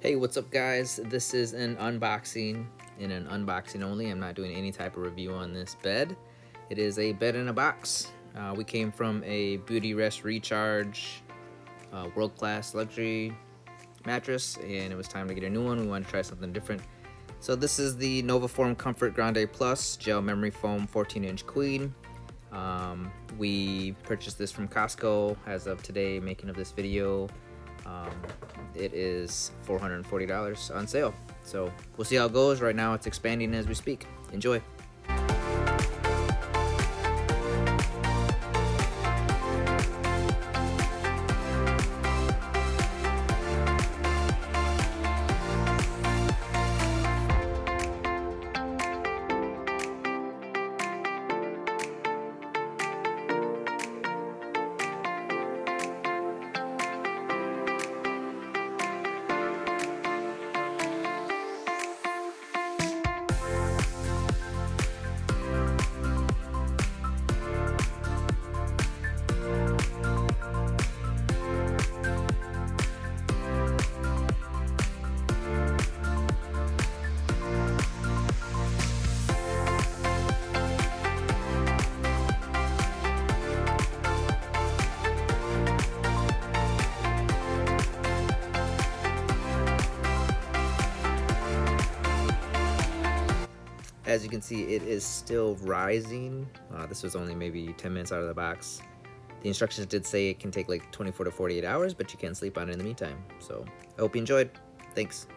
Hey, what's up guys? This is an unboxing, and an unboxing only. I'm not doing any type of review on this bed. It is a bed in a box. We came from a Beauty Rest Recharge world-class luxury mattress, and it was time to get a new one. We wanted to try something different. So this is the Novaform Comfort Grande Plus Gel Memory Foam 14-inch Queen. We purchased this from Costco as of today, making of this video. It is $440 on sale. So we'll see how it goes. Right now it's expanding as we speak. Enjoy. As you can see, it is still rising. This was only maybe 10 minutes out of the box. The instructions did say it can take like 24 to 48 hours, but you can sleep on it in the meantime. So I hope you enjoyed. Thanks.